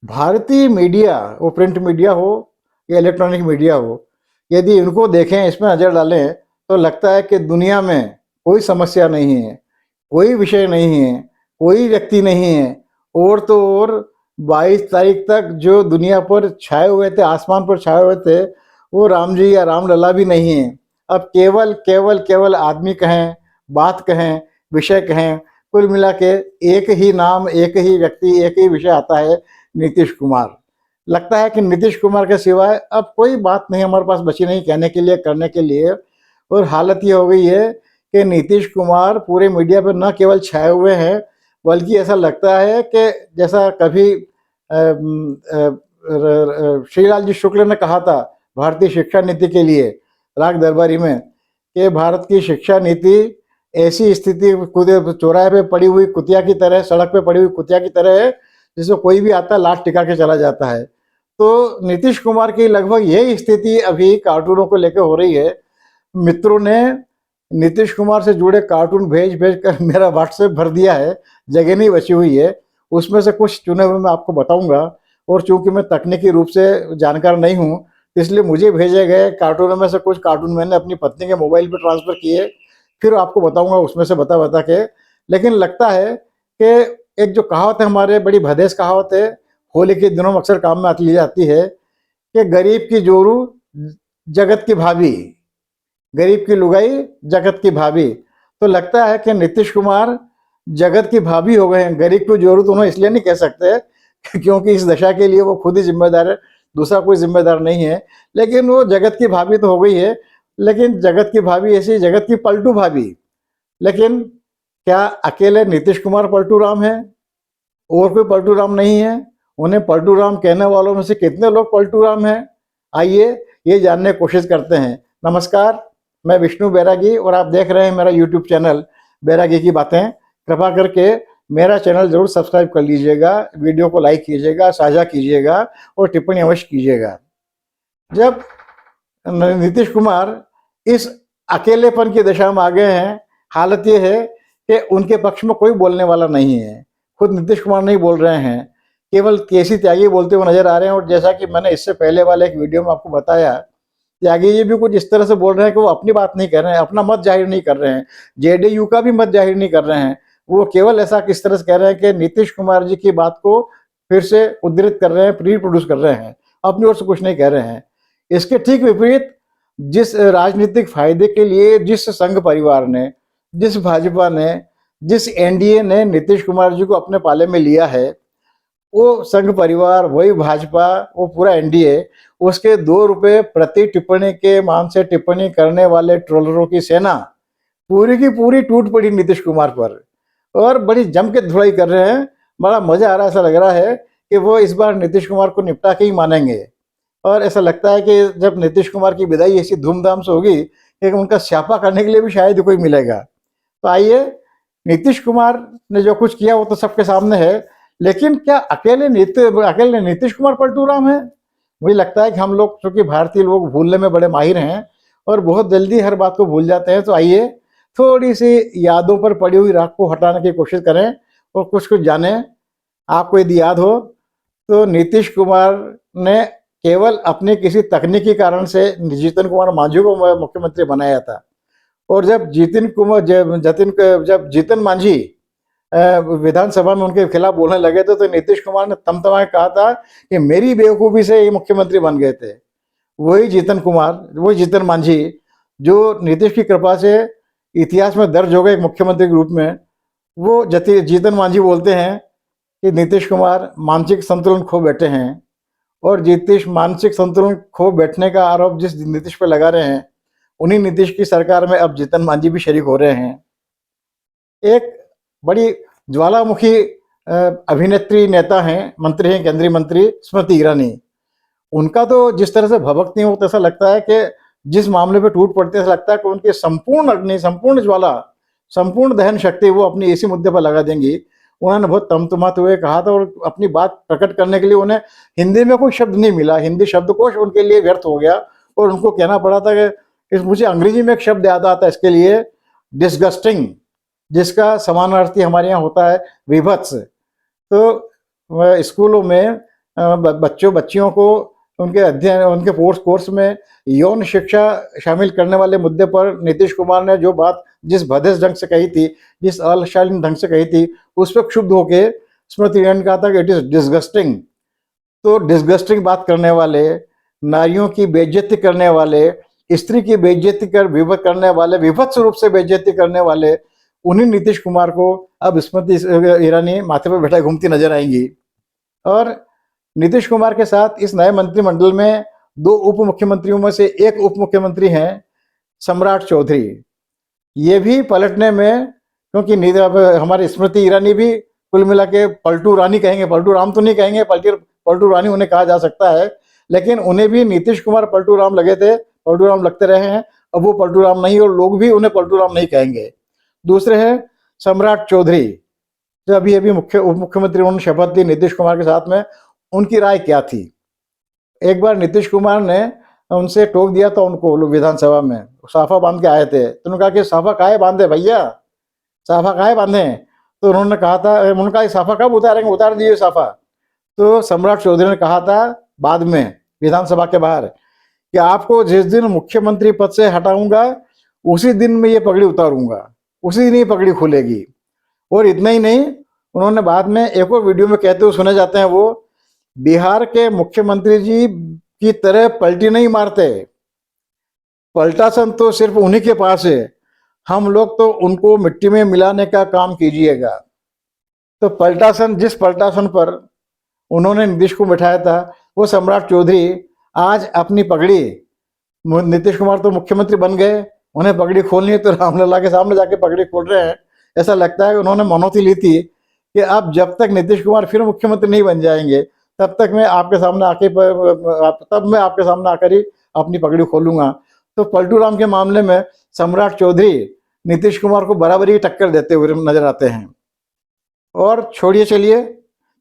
भारतीय मीडिया, वो print media हो या इलेक्ट्रॉनिक मीडिया हो, यदि इनको देखें, इसमें नज़र डालें, तो लगता है कि दुनिया में कोई समस्या नहीं है, कोई विषय नहीं है, कोई व्यक्ति नहीं है। और तो और 22 तारीख तक जो दुनिया पर छाए हुए थे, आसमान पर छाए हुए थे, वो राम जी या रामलला भी नहीं है। अब केवल केवल केवल आदमी कहें, बात कहें, विषय कहें, कुल मिला के एक ही नाम, एक ही व्यक्ति, एक ही विषय आता है, नीतीश कुमार। लगता है कि नीतीश कुमार के सिवाय अब कोई बात नहीं हमारे पास बची नहीं कहने के लिए, करने के लिए। और हालत ये हो गई है कि नीतीश कुमार पूरे मीडिया पर न केवल छाए हुए हैं, बल्कि ऐसा लगता है कि जैसा कभी श्रीलाल जी शुक्ल ने कहा था भारतीय शिक्षा नीति के लिए राग दरबारी में, कि भारत की शिक्षा नीति ऐसी स्थिति चौराहे पे पड़ी हुई कुतिया की तरह, सड़क पे पड़ी हुई कुतिया की तरह है, जिसमें कोई भी आता है लात टिका के चला जाता है। तो नीतीश कुमार की लगभग यही स्थिति अभी कार्टूनों को लेकर हो रही है। मित्रों ने नीतीश कुमार से जुड़े कार्टून भेज भेज कर मेरा व्हाट्सएप भर दिया है, जगह नहीं बची हुई है। उसमें से कुछ चुने हुए मैं आपको बताऊंगा, और चूंकि मैं तकनीकी रूप से जानकार नहीं हूँ, इसलिए मुझे भेजे गए कार्टूनों में से कुछ कार्टून मैंने अपनी पत्नी के मोबाइल पर ट्रांसफर किए, फिर आपको बताऊंगा उसमें से बता बता के। लेकिन लगता है कि एक जो कहावत है, हमारे बड़ी भदेश कहावत है, होली के दिनों में अक्सर काम में ली जाती है, कि गरीब की जोरू जगत की भाभी, गरीब की लुगाई जगत की भाभी। तो लगता है कि नीतीश कुमार जगत की भाभी हो गए हैं। गरीब की जोरू तो उन्हें इसलिए नहीं कह सकते क्योंकि इस दशा के लिए वो खुद ही जिम्मेदार है, दूसरा कोई जिम्मेदार नहीं है। लेकिन वो जगत की भाभी तो हो गई है, लेकिन जगत की भाभी ऐसी जगत की पलटू भाभी। लेकिन क्या अकेले नीतीश कुमार पलटू राम है और कोई पलटू राम नहीं है? उन्हें पलटू राम कहने वालों में से कितने लोग पलटू राम हैं? आइए ये जानने की कोशिश करते हैं। नमस्कार, मैं विष्णु बैरागी और आप देख रहे हैं मेरा यूट्यूब चैनल बैरागी की बातें। कृपा करके मेरा चैनल जरूर सब्सक्राइब कर लीजिएगा, वीडियो को लाइक कीजिएगा, साझा कीजिएगा और टिप्पणी अवश्य कीजिएगा। जब नीतीश कुमार इस अकेलेपन की दशा में आ गए हैं, हालत ये है कि उनके पक्ष में कोई बोलने वाला नहीं है। खुद नीतीश कुमार नहीं बोल रहे हैं, केवल केसी त्यागी बोलते हुए नजर आ रहे हैं। और जैसा कि मैंने इससे पहले वाले एक वीडियो में आपको बताया, त्यागी जी भी कुछ इस तरह से बोल रहे हैं कि वो अपनी बात नहीं कर रहे हैं, अपना मत जाहिर नहीं कर रहे हैं, जेडीयू का भी मत जाहिर नहीं कर रहे हैं। वो केवल ऐसा किस तरह से कह रहे हैं कि नीतीश कुमार जी की बात को फिर से उद्धृत कर रहे हैं, रीप्रोड्यूस कर रहे हैं, अपनी ओर से कुछ नहीं कह रहे हैं। इसके ठीक विपरीत जिस राजनीतिक फायदे के लिए जिस संघ परिवार ने, जिस भाजपा ने, जिस एनडीए ने नीतीश कुमार जी को अपने पाले में लिया है, वो संघ परिवार, वही भाजपा, वो पूरा एनडीए, उसके 2 रुपए प्रति टिप्पणी के मान से टिप्पणी करने वाले ट्रोलरों की सेना पूरी की पूरी टूट पड़ी नीतीश कुमार पर और बड़ी जम के धुलाई कर रहे हैं। बड़ा मजा आ रहा है, ऐसा लग रहा है कि वो इस बार नीतीश कुमार को निपटा के ही मानेंगे। और ऐसा लगता है कि जब नीतीश कुमार की विदाई ऐसी धूमधाम से होगी कि उनका स्यापा करने के लिए भी शायद कोई मिलेगा। तो आइए, नीतीश कुमार ने जो कुछ किया वो तो सबके सामने है, लेकिन क्या अकेले नीतीश कुमार पलटू राम है? मुझे लगता है कि हम लोग, चूंकि भारतीय लोग भूलने में बड़े माहिर हैं और बहुत जल्दी हर बात को भूल जाते हैं, तो आइए थोड़ी सी यादों पर पड़ी हुई राख को हटाने की कोशिश करें और कुछ कुछ जाने। आपको यदि याद हो तो नीतीश कुमार ने केवल अपने किसी तकनीकी कारण से जीतन कुमार मांझी को मुख्यमंत्री बनाया था। और जब जब जीतन मांझी विधानसभा में उनके खिलाफ बोलने लगे थे, तो नीतीश कुमार ने तमतमा कहा था कि मेरी बेवकूफ़ी से ये मुख्यमंत्री बन गए थे। वही जीतन कुमार, वही जीतन मांझी जो नीतीश की कृपा से इतिहास में दर्ज हो गए एक मुख्यमंत्री के रूप में, वो जीतन मांझी बोलते हैं कि नीतीश कुमार मानसिक संतुलन खो बैठे हैं। और नीतीश मानसिक संतुलन खो बैठने का आरोप जिस नीतीश पे लगा रहे हैं, उन्हीं नीतीश की सरकार में अब जीतन मांझी भी शरीक हो रहे हैं। एक बड़ी ज्वालामुखी अभिनेत्री, नेता हैं, मंत्री हैं, केंद्रीय मंत्री स्मृति ईरानी। उनका तो जिस तरह से भभकती है, वो तो ऐसा लगता है कि जिस मामले पे टूट पड़ते हैं, ऐसा लगता है कि उनकी संपूर्ण अग्नि, संपूर्ण ज्वाला, संपूर्ण दहन शक्ति वो अपनी इसी मुद्दे पर लगा देंगी। उन्होंने बहुत तमतमाते हुए कहा था और अपनी बात प्रकट करने के लिए उन्हें हिंदी में कोई शब्द नहीं मिला, हिंदी शब्दकोश उनके लिए व्यर्थ हो गया और उनको कहना पड़ा था कि मुझे अंग्रेजी में एक शब्द याद आता है इसके लिए, डिस्गस्टिंग, जिसका समानार्थी हमारे यहाँ होता है विभत्स। तो स्कूलों में बच्चों बच्चियों को उनके अध्ययन उनके कोर्स में यौन शिक्षा शामिल करने वाले मुद्दे पर नीतीश कुमार ने जो बात जिस भद्दे ढंग से कही थी, जिस अशालीन ढंग से कही थी, उस पर क्षुब्ध होके स्मृति ईरानी ने कहा था कि इट इज डिसगस्टिंग। तो डिसगस्टिंग बात करने वाले, नारियों की बेइज्जती करने वाले, स्त्री की बेइज्जती करने वाले, विभत्स रूप से बेइज्जती करने वाले, उन्हीं नीतीश कुमार को अब स्मृति ईरानी माथे पर बैठा घूमती नजर आएंगी। और नीतीश कुमार के साथ इस नए मंत्रिमंडल में दो उप मुख्यमंत्रियों में से एक उप मुख्यमंत्री हैं सम्राट चौधरी। ये भी पलटने में, क्योंकि हमारी स्मृति ईरानी भी कुल मिला के पलटू रानी कहेंगे, पलटू राम तो नहीं कहेंगे, पलटू रानी उन्हें कहा जा सकता है, लेकिन उन्हें भी नीतीश कुमार पलटू राम लगे थे, पलटू राम लगते रहे हैं। अब वो पलटू राम नहीं और लोग भी उन्हें पलटू राम नहीं कहेंगे। दूसरे हैं सम्राट चौधरी, जो अभी अभी उप मुख्यमंत्री उन्होंने शपथ ली नीतीश कुमार के साथ में। उनकी राय क्या थी? एक बार नीतीश कुमार ने उनसे टोक दिया था उनको विधानसभा में, साफा बांध के आए थे, तो उन्होंने कहा कि साफा काहे बांधे भैया, साफा काहे बांधे? तो उन्होंने कहा था, उनका साफा कब उतारेंगे, उतार दीजिए साफा। तो सम्राट चौधरी ने कहा था बाद में विधानसभा के बाहर कि आपको जिस दिन मुख्यमंत्री पद से हटाऊंगा उसी दिन में ये पगड़ी उतारूंगा, उसी दिन ये पगड़ी खुलेगी। और इतना ही नहीं, उन्होंने बाद में एक और वीडियो में कहते हुए सुने जाते हैं, वो बिहार के मुख्यमंत्री जी की तरह पलटी नहीं मारते, पलटासन तो सिर्फ उन्हीं के पास है, हम लोग तो उनको मिट्टी में मिलाने का काम कीजिएगा। तो पलटासन, जिस पलटासन पर उन्होंने नीतीश को बिठाया था, वो सम्राट चौधरी आज अपनी पगड़ी, नीतीश कुमार तो मुख्यमंत्री बन गए, उन्हें पगड़ी खोलनी है तो रामलला के सामने जाके पगड़ी खोल रहे हैं। ऐसा लगता है उन्होंने मनौती ली थी कि अब जब तक नीतीश कुमार फिर मुख्यमंत्री नहीं बन जाएंगे तब तक मैं आपके सामने आपके सामने आकर ही अपनी पगड़ी खोलूंगा। तो पलटू राम के मामले में सम्राट चौधरी नीतीश कुमार को बराबरी टक्कर देते हुए नजर आते हैं। और छोड़िए चलिए,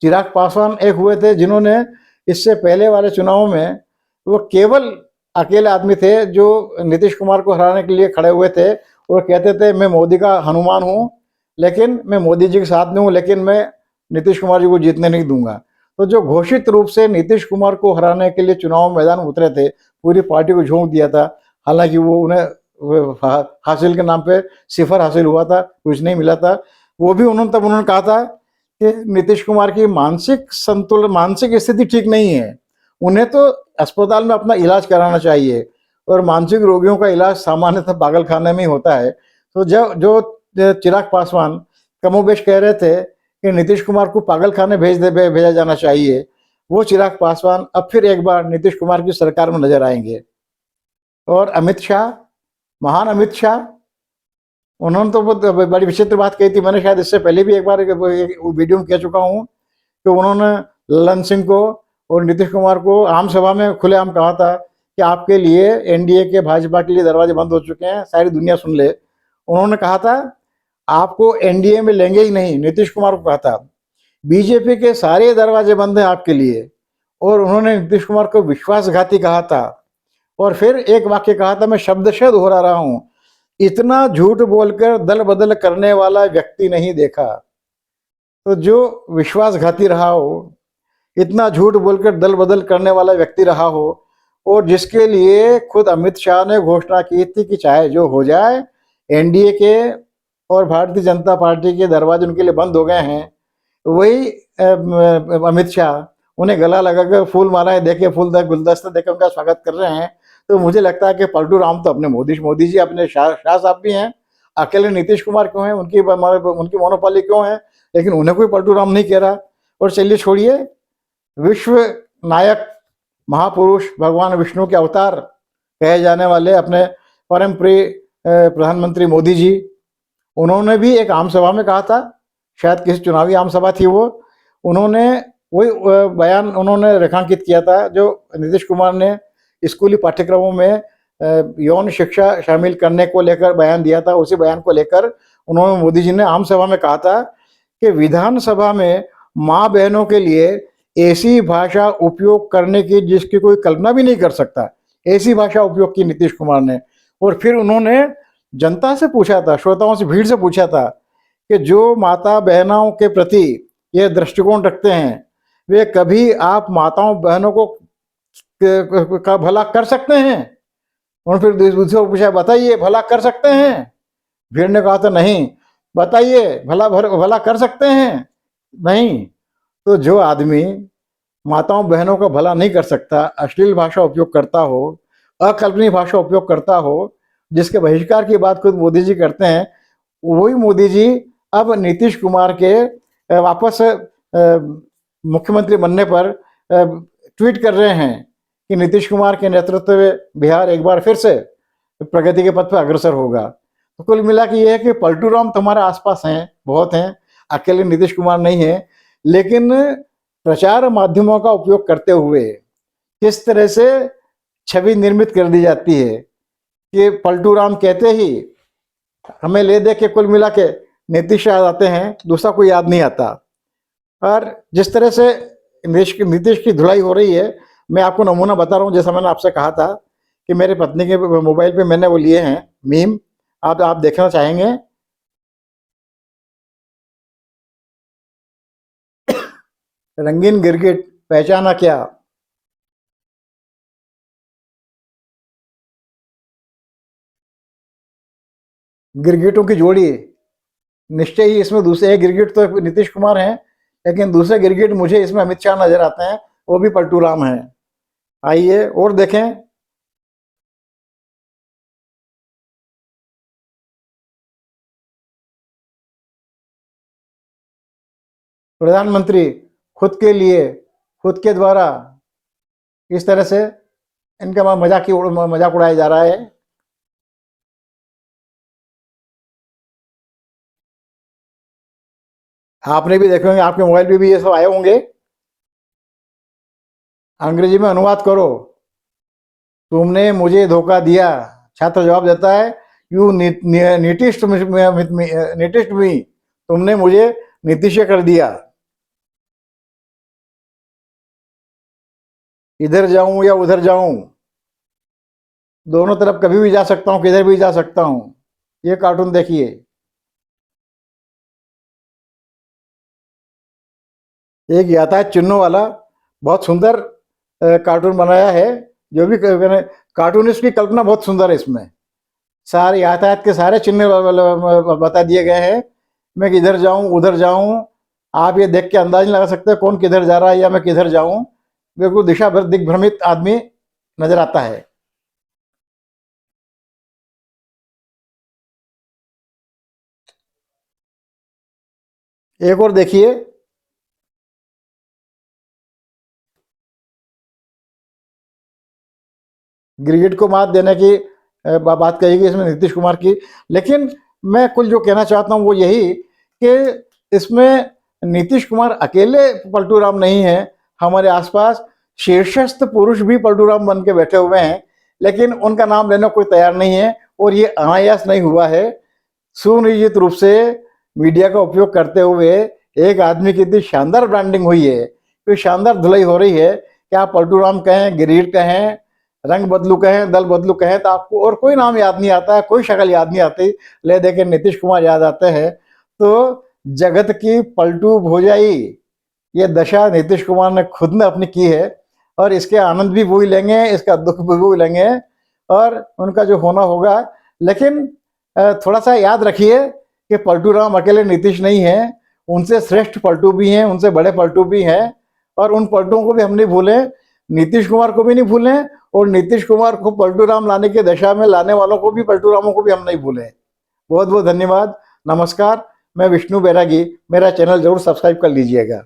चिराग पासवान एक हुए थे जिन्होंने इससे पहले वाले चुनाव में वो केवल अकेले आदमी थे जो नीतीश कुमार को हराने के लिए खड़े हुए थे और कहते थे मैं मोदी का हनुमान हूँ, लेकिन मैं मोदी जी के साथ नहीं हूँ, लेकिन मैं नीतीश कुमार जी को जीतने नहीं दूंगा। तो जो घोषित रूप से नीतीश कुमार को हराने के लिए चुनाव मैदान उतरे थे, पूरी पार्टी को झोंक दिया था, हालांकि वो उन्हें हासिल के नाम पे सिफर हासिल हुआ था, कुछ नहीं मिला था। वो भी उन्होंने कहा था कि नीतीश कुमार की मानसिक स्थिति ठीक नहीं है, उन्हें तो अस्पताल में अपना इलाज कराना चाहिए, और मानसिक रोगियों का इलाज सामान्यतः पागल खाने में ही होता है। तो जो चिराग पासवान कमोबेश कह रहे थे कि नीतीश कुमार को पागल खाने भेजा जाना चाहिए, वो चिराग पासवान अब फिर एक बार नीतीश कुमार की सरकार में नजर आएंगे। और अमित शाह, महान अमित शाह, उन्होंने तो बहुत बड़ी विचित्र बात कही थी, मैंने शायद इससे पहले भी एक बार वीडियो में कह चुका हूँ कि उन्होंने ललन सिंह को और नीतीश कुमार को आम सभा में खुलेआम कहा था कि आपके लिए एनडीए के भाजपा के लिए दरवाजे बंद हो चुके हैं, सारी दुनिया सुन ले। उन्होंने कहा था आपको एनडीए में लेंगे ही नहीं, नीतीश कुमार को कहा था बीजेपी के सारे दरवाजे बंद हैं आपके लिए, और उन्होंने नीतीश कुमार को विश्वासघाती कहा था। और फिर एक वाक्य कहा था, मैं शब्दशः दोहरा रहा हूं, इतना झूठ बोलकर दल बदल करने वाला व्यक्ति नहीं देखा। तो जो विश्वासघाती रहा हो, इतना झूठ बोलकर दल बदल करने वाला व्यक्ति रहा हो, और जिसके लिए खुद अमित शाह ने घोषणा की थी कि चाहे जो हो जाए एनडीए के और भारतीय जनता पार्टी के दरवाजे उनके लिए बंद हो गए हैं, वही अमित शाह उन्हें गला लगाकर फूल मालाएं देके, फूल गुलदस्ते देकर उनका स्वागत कर रहे हैं। तो मुझे लगता है कि पलटू राम तो अपने मोदी जी, अपने शाह साहब भी हैं, अकेले नीतीश कुमार क्यों हैं, उनकी मोनोपाली क्यों है, लेकिन उन्हें कोई पलटू राम नहीं कह रहा। और चलिए छोड़िए, विश्व नायक महापुरुष भगवान विष्णु के अवतार कहे जाने वाले अपने परम प्रिय प्रधानमंत्री मोदी जी, उन्होंने भी एक आम सभा में कहा था, शायद किसी चुनावी आम सभा थी वो, उन्होंने वही बयान उन्होंने रेखांकित किया था जो नीतीश कुमार ने स्कूली पाठ्यक्रमों में यौन शिक्षा शामिल करने को लेकर बयान दिया था। उसी बयान को लेकर उन्होंने, मोदी जी ने आम सभा में कहा था कि विधानसभा में माँ बहनों के लिए ऐसी भाषा उपयोग करने की जिसकी कोई कल्पना भी नहीं कर सकता, ऐसी भाषा उपयोग की नीतीश कुमार ने। और फिर उन्होंने जनता से पूछा था, श्रोताओं से, भीड़ से पूछा था कि जो माता बहनों के प्रति यह दृष्टिकोण रखते हैं वे कभी आप माताओं बहनों को का भला कर सकते हैं? और फिर दूसरे को पूछा, बताइए भला कर सकते हैं? भीड़ ने कहा तो नहीं। बताइए भला भला कर सकते हैं? नहीं। तो जो आदमी माताओं बहनों का भला नहीं कर सकता, अश्लील भाषा उपयोग करता हो, अकल्पनीय भाषा उपयोग करता हो, जिसके बहिष्कार की बात खुद मोदी जी करते हैं, वही मोदी जी अब नीतीश कुमार के वापस मुख्यमंत्री बनने पर ट्वीट कर रहे हैं कि नीतीश कुमार के नेतृत्व में बिहार एक बार फिर से प्रगति के पथ पर अग्रसर होगा। तो कुल मिला के ये है कि पलटू राम तुम्हारे आसपास हैं, बहुत हैं, अकेले नीतीश कुमार नहीं है। लेकिन प्रचार माध्यमों का उपयोग करते हुए किस तरह से छवि निर्मित कर दी जाती है कि पलटू राम कहते ही हमें ले दे के कुल मिला के नीतीश याद आते हैं, दूसरा कोई याद नहीं आता। और जिस तरह से नीतीश की धुलाई हो रही है, मैं आपको नमूना बता रहा हूँ। जैसा मैंने आपसे कहा था कि मेरे पत्नी के मोबाइल पे मैंने वो लिए हैं मीम, आप देखना चाहेंगे? रंगीन गिरगिट पहचाना क्या? गिरगिटों की जोड़ी। निश्चय ही इसमें दूसरे एक गिरगिट तो नीतीश कुमार हैं, लेकिन दूसरे गिरगिट मुझे इसमें अमित शाह नजर आते हैं, वो भी पलटू राम हैं। आइए और देखें। प्रधानमंत्री खुद के लिए, खुद के द्वारा इस तरह से इनका मजाक उड़ाया जा रहा है। आपने भी देखे होंगे, आपके मोबाइल पे भी ये सब आए होंगे। अंग्रेजी में अनुवाद करो, तुमने मुझे धोखा दिया। छात्र जवाब देता है, यू नीटिस्ट मी, तुमने मुझे नीतीश कर दिया। इधर जाऊं या उधर जाऊं, दोनों तरफ कभी भी जा सकता हूं, किधर भी जा सकता हूं। ये कार्टून देखिए। एक यातायात चिन्हों वाला बहुत सुंदर कार्टून बनाया है। जो भी कार्टूनिस्ट की कल्पना बहुत सुंदर है। इसमें सारे यातायात के सारे चिन्ह बता दिए गए हैं। मैं किधर जाऊं उधर जाऊं, आप ये देख के अंदाज नहीं लगा सकते कौन किधर जा रहा है या मैं किधर जाऊं। बिल्कुल दिग्भ्रमित आदमी नजर आता है। एक और देखिए। गिरगिट को मात देने की बात कही गई इसमें नीतीश कुमार की। लेकिन मैं कुल जो कहना चाहता हूं वो यही कि इसमें नीतीश कुमार अकेले पलटू राम नहीं है। हमारे आसपास शीर्षस्थ पुरुष भी पलटू राम बन के बैठे हुए हैं, लेकिन उनका नाम लेना कोई तैयार नहीं है। और ये अनायास नहीं हुआ है, सुनियोजित रूप से मीडिया का उपयोग करते हुए एक आदमी की इतनी शानदार ब्रांडिंग हुई है, कोई शानदार धुलाई हो रही है कि आप पलटू राम कहें, गिरीट कहें, रंग बदलू कहें, दल बदलू कहें, तो आपको और कोई नाम याद नहीं आता है, कोई शक्ल याद नहीं आती। ले देखे नीतीश कुमार याद आते हैं। तो जगत की पलटू भोजाई ये दशा नीतीश कुमार ने खुद ने अपनी की है। और इसके आनंद भी वही लेंगे, इसका दुख भी वही लेंगे, और उनका जो होना होगा। लेकिन थोड़ा सा याद रखिए कि पलटू राम अकेले नीतीश नहीं है, उनसे श्रेष्ठ पलटू भी हैं, उनसे बड़े पलटू भी हैं। और उन पलटुओं को भी हम नहीं भूलें, नीतीश कुमार को भी नहीं भूलें, और नीतीश कुमार को पलटू राम लाने की दशा में लाने वालों को भी, पलटू रामों को भी हम नहीं भूलें। बहुत बहुत धन्यवाद। नमस्कार। मैं विष्णु बैरागी। मेरा चैनल जरूर सब्सक्राइब कर लीजिएगा।